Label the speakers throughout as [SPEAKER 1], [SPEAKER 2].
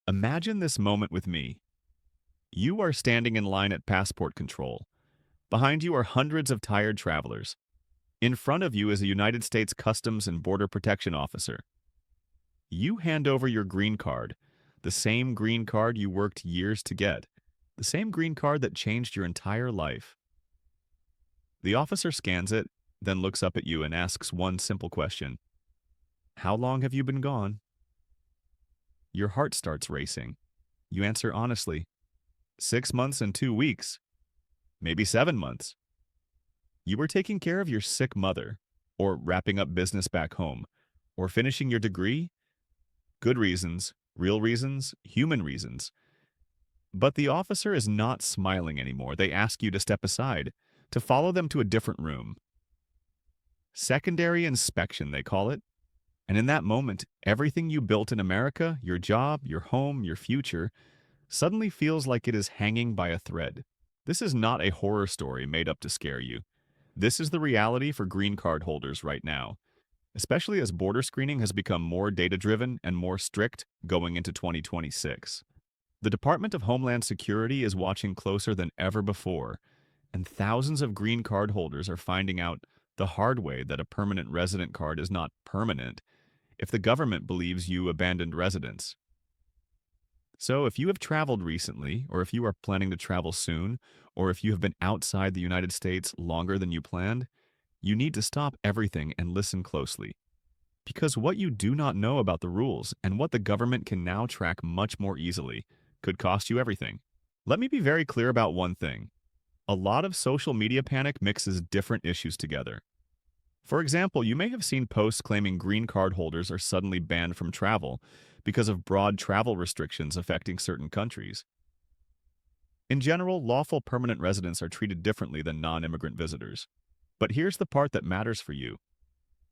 [SPEAKER 1] Imagine this moment with me. You are standing in line at passport control. Behind you are hundreds of tired travelers. In front of you is a United States Customs and Border Protection officer. You hand over your green card, the same green card you worked years to get, the same green card that changed your entire life. The officer scans it, then looks up at you and asks one simple question. How long have you been gone? Your heart starts racing. You answer honestly, 6 months and 2 weeks, maybe 7 months. You were taking care of your sick mother, or wrapping up business back home, or finishing your degree. Good reasons, real reasons, human reasons. But the officer is not smiling anymore. They ask you to step aside, to follow them to a different room. Secondary inspection, they call it. And in that moment, everything you built in America, your job, your home, your future, suddenly feels like it is hanging by a thread. This is not a horror story made up to scare you. This is the reality for green card holders right now, especially as border screening has become more data-driven and more strict going into 2026. The Department of Homeland Security is watching closer than ever before, and thousands of green card holders are finding out the hard way that a permanent resident card is not permanent if the government believes you abandoned residence. So if you have traveled recently, or if you are planning to travel soon, or if you have been outside the United States longer than you planned, you need to stop everything and listen closely. Because what you do not know about the rules and what the government can now track much more easily could cost you everything. Let me be very clear about one thing. A lot of social media panic mixes different issues together. For example, you may have seen posts claiming green card holders are suddenly banned from travel because of broad travel restrictions affecting certain countries. In general, lawful permanent residents are treated differently than non-immigrant visitors. But here's the part that matters for you.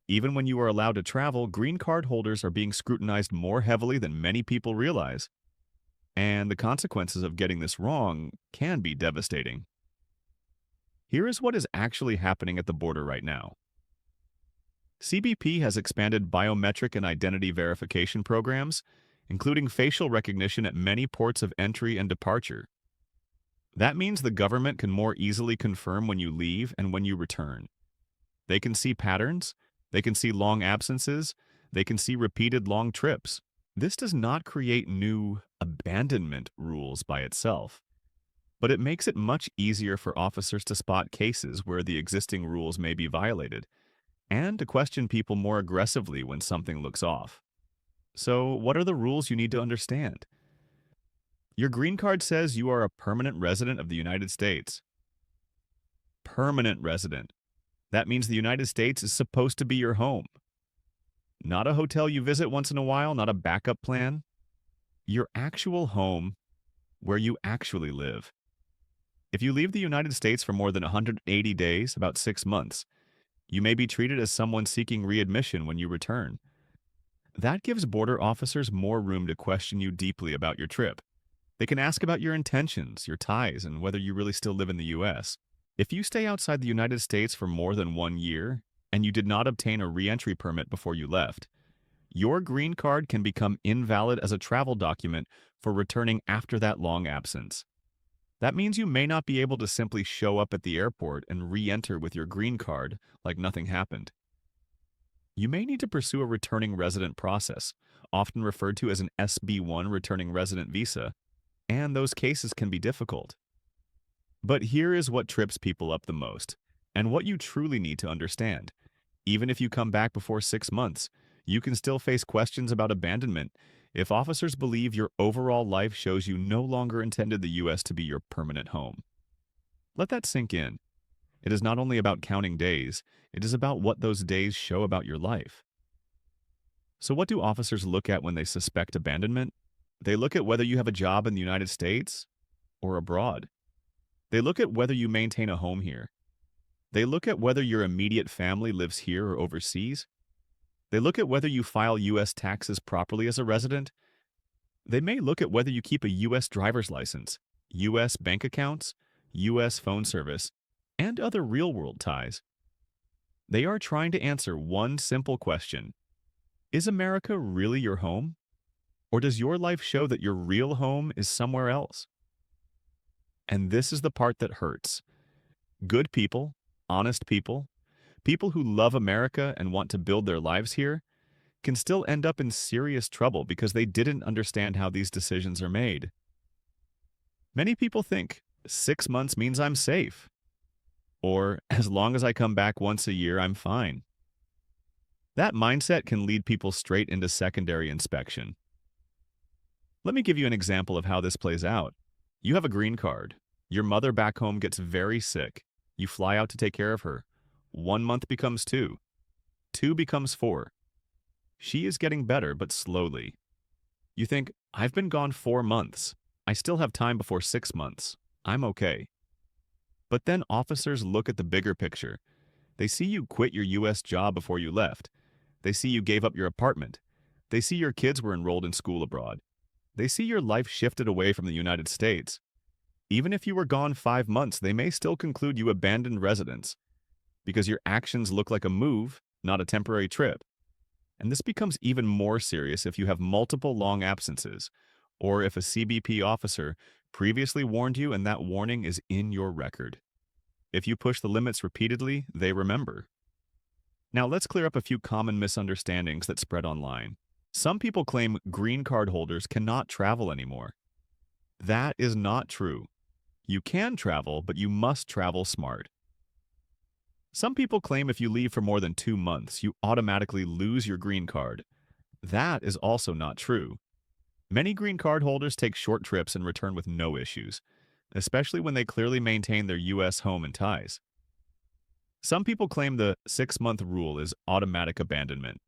[SPEAKER 1] Even when you are allowed to travel, green card holders are being scrutinized more heavily than many people realize. And the consequences of getting this wrong can be devastating. Here is what is actually happening at the border right now. CBP has expanded biometric and identity verification programs, including facial recognition at many ports of entry and departure. That means the government can more easily confirm when you leave and when you return. They can see patterns, they can see long absences, they can see repeated long trips. This does not create new abandonment rules by itself, but it makes it much easier for officers to spot cases where the existing rules may be violated, and to question people more aggressively when something looks off. So, what are the rules you need to understand? Your green card says you are a permanent resident of the United States. Permanent resident. That means the United States is supposed to be your home. Not a hotel you visit once in a while, not a backup plan. Your actual home, where you actually live. If you leave the United States for more than 180 days, about 6 months, you may be treated as someone seeking readmission when you return. That gives border officers more room to question you deeply about your trip. They can ask about your intentions, your ties, and whether you really still live in the U.S. If you stay outside the United States for more than 1 year, and you did not obtain a re-entry permit before you left, your green card can become invalid as a travel document for returning after that long absence. That means you may not be able to simply show up at the airport and re-enter with your green card like nothing happened. You may need to pursue a returning resident process, often referred to as an SB1 returning resident visa, and those cases can be difficult. But here is what trips people up the most, and what you truly need to understand. Even if you come back before 6 months, you can still face questions about abandonment if officers believe your overall life shows you no longer intended the U.S. to be your permanent home. Let that sink in. It is not only about counting days, it is about what those days show about your life. So what do officers look at when they suspect abandonment? They look at whether you have a job in the United States or abroad. They look at whether you maintain a home here. They look at whether your immediate family lives here or overseas. They look at whether you file U.S. taxes properly as a resident. They may look at whether you keep a U.S. driver's license, U.S. bank accounts, U.S. phone service, and other real-world ties. They are trying to answer one simple question. Is America really your home? Or does your life show that your real home is somewhere else? And this is the part that hurts. Good people, honest people, people who love America and want to build their lives here, can still end up in serious trouble because they didn't understand how these decisions are made. Many people think 6 months means I'm safe, or as long as I come back once a year, I'm fine. That mindset can lead people straight into secondary inspection. Let me give you an example of how this plays out. You have a green card. Your mother back home gets very sick. You fly out to take care of her. 1 month becomes two. Two becomes four. She is getting better, but slowly. You think, I've been gone 4 months. I still have time before 6 months. I'm okay. But then officers look at the bigger picture. They see you quit your U.S. job before you left. They see you gave up your apartment. They see your kids were enrolled in school abroad. They see your life shifted away from the United States. Even if you were gone 5 months, they may still conclude you abandoned residence because your actions look like a move, not a temporary trip. And this becomes even more serious if you have multiple long absences, or if a CBP officer previously warned you and that warning is in your record. If you push the limits repeatedly, they remember. Now let's clear up a few common misunderstandings that spread online. Some people claim green card holders cannot travel anymore. That is not true. You can travel, but you must travel smart. Some people claim if you leave for more than 2 months, you automatically lose your green card. That is also not true. Many green card holders take short trips and return with no issues, especially when they clearly maintain their U.S. home and ties. Some people claim the 6-month rule is automatic abandonment.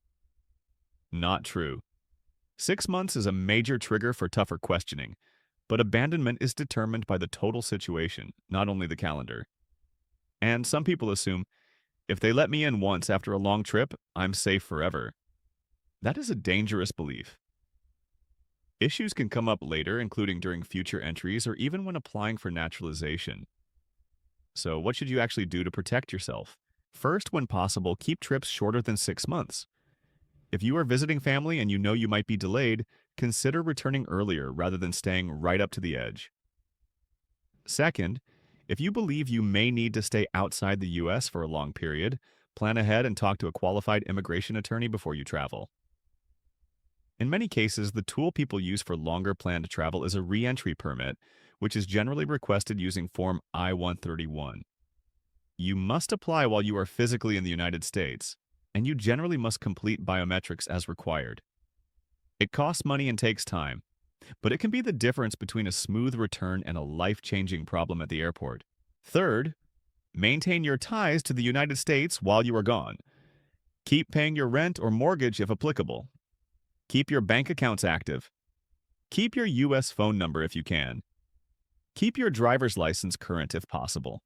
[SPEAKER 1] Not true. 6 months is a major trigger for tougher questioning, but abandonment is determined by the total situation, not only the calendar. And some people assume, if they let me in once after a long trip, I'm safe forever. That is a dangerous belief. Issues can come up later, including during future entries or even when applying for naturalization. So what should you actually do to protect yourself? First, when possible, keep trips shorter than 6 months. If you are visiting family and you know you might be delayed, consider returning earlier rather than staying right up to the edge. Second, if you believe you may need to stay outside the U.S. for a long period, plan ahead and talk to a qualified immigration attorney before you travel. In many cases, the tool people use for longer planned travel is a re-entry permit, which is generally requested using Form I-131. You must apply while you are physically in the United States, and you generally must complete biometrics as required. It costs money and takes time, but it can be the difference between a smooth return and a life-changing problem at the airport. Third, maintain your ties to the United States while you are gone. Keep paying your rent or mortgage if applicable. Keep your bank accounts active. Keep your U.S. phone number if you can. Keep your driver's license current if possible.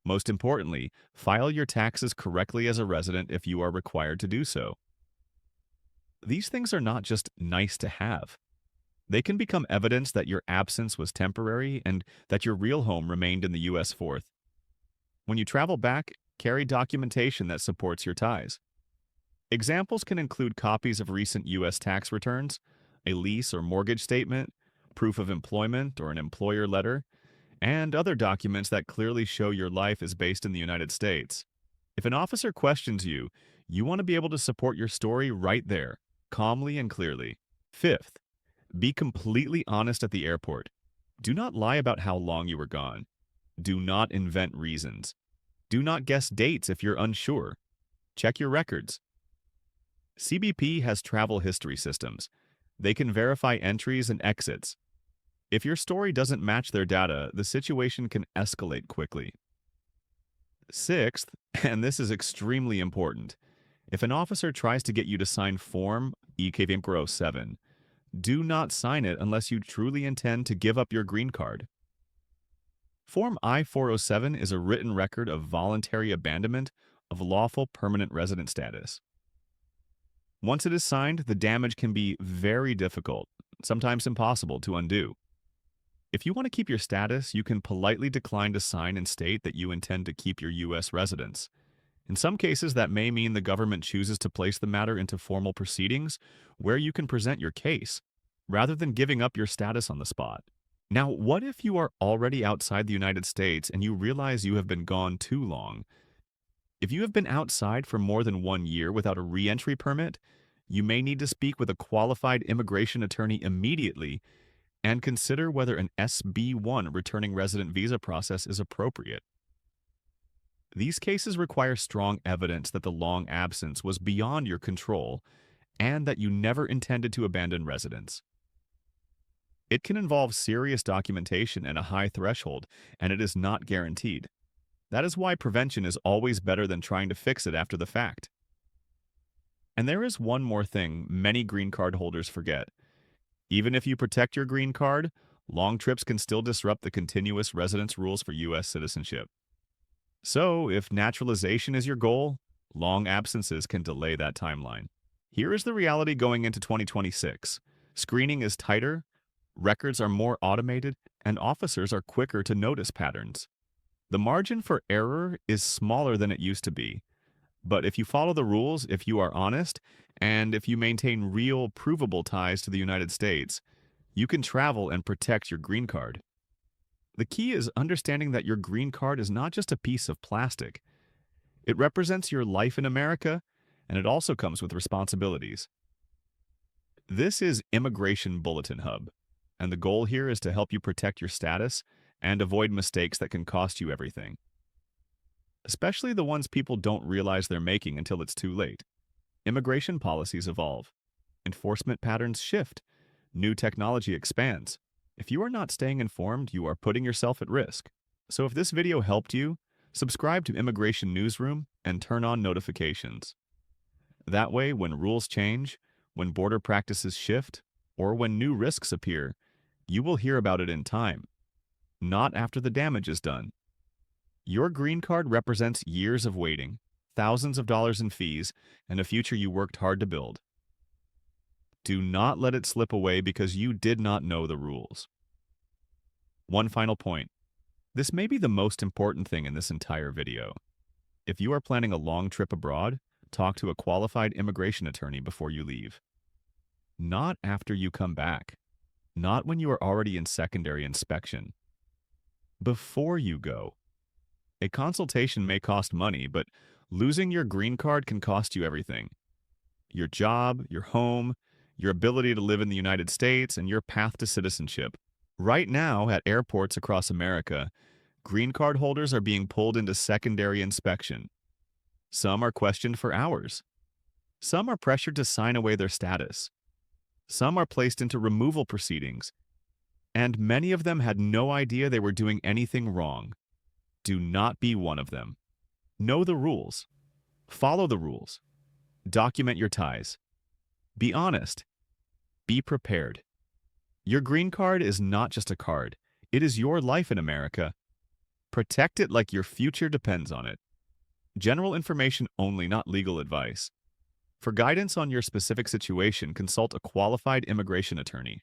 [SPEAKER 1] Most importantly, file your taxes correctly as a resident if you are required to do so. These things are not just nice to have. They can become evidence that your absence was temporary and that your real home remained in the U.S. Fourth. When you travel back, carry documentation that supports your ties. Examples can include copies of recent U.S. tax returns, a lease or mortgage statement, proof of employment or an employer letter, and other documents that clearly show your life is based in the United States. If an officer questions you, you want to be able to support your story right there, calmly and clearly. Fifth, be completely honest at the airport. Do not lie about how long you were gone. Do not invent reasons. Do not guess dates if you're unsure. Check your records. CBP has travel history systems. They can verify entries and exits. If your story doesn't match their data, the situation can escalate quickly. Sixth, and this is extremely important, if an officer tries to get you to sign Form ETVI 7, do not sign it unless you truly intend to give up your green card. Form I-407 is a written record of voluntary abandonment of lawful permanent resident status. Once it is signed, the damage can be very difficult, sometimes impossible to undo. If you want to keep your status, you can politely decline to sign and state that you intend to keep your U.S. residence. In some cases, that may mean the government chooses to place the matter into formal proceedings where you can present your case. rather than giving up your status on the spot. Now, what if you are already outside the United States and you realize you have been gone too long? If you have been outside for more than 1 year without a re-entry permit, you may need to speak with a qualified immigration attorney immediately and consider whether an SB1 returning resident visa process is appropriate. These cases require strong evidence that the long absence was beyond your control and that you never intended to abandon residence. It can involve serious documentation and a high threshold, and it is not guaranteed. That is why prevention is always better than trying to fix it after the fact. And there is one more thing many green card holders forget. Even if you protect your green card, long trips can still disrupt the continuous residence rules for U.S. citizenship. So, if naturalization is your goal, long absences can delay that timeline. Here is the reality going into 2026. Screening is tighter, records are more automated, and officers are quicker to notice patterns. The margin for error is smaller than it used to be. But if you follow the rules, if you are honest, and if you maintain real, provable ties to the United States, you can travel and protect your green card. The key is understanding that your green card is not just a piece of plastic. It represents your life in America, and it also comes with responsibilities. This is Immigration Bulletin Hub, and the goal here is to help you protect your status and avoid mistakes that can cost you everything. Especially the ones people don't realize they're making until it's too late. Immigration policies evolve. Enforcement patterns shift. New technology expands. If you are not staying informed, you are putting yourself at risk. So if this video helped you, subscribe to Immigration Newsroom and turn on notifications. That way, when rules change, when border practices shift, or when new risks appear, you will hear about it in time, not after the damage is done. Your green card represents years of waiting, thousands of dollars in fees, and a future you worked hard to build. Do not let it slip away because you did not know the rules. One final point. This may be the most important thing in this entire video. If you are planning a long trip abroad, talk to a qualified immigration attorney before you leave. Not after you come back. Not when you are already in secondary inspection. Before you go. A consultation may cost money, but losing your green card can cost you everything. Your job, your home, your ability to live in the United States, and your path to citizenship. Right now, at airports across America, green card holders are being pulled into secondary inspection. Some are questioned for hours. Some are pressured to sign away their status. Some are placed into removal proceedings. And many of them had no idea they were doing anything wrong. Do not be one of them. Know the rules. Follow the rules. Document your ties. Be honest. Be prepared. Your green card is not just a card. It is your life in America. Protect it like your future depends on it. General information only, not legal advice. For guidance on your specific situation, consult a qualified immigration attorney.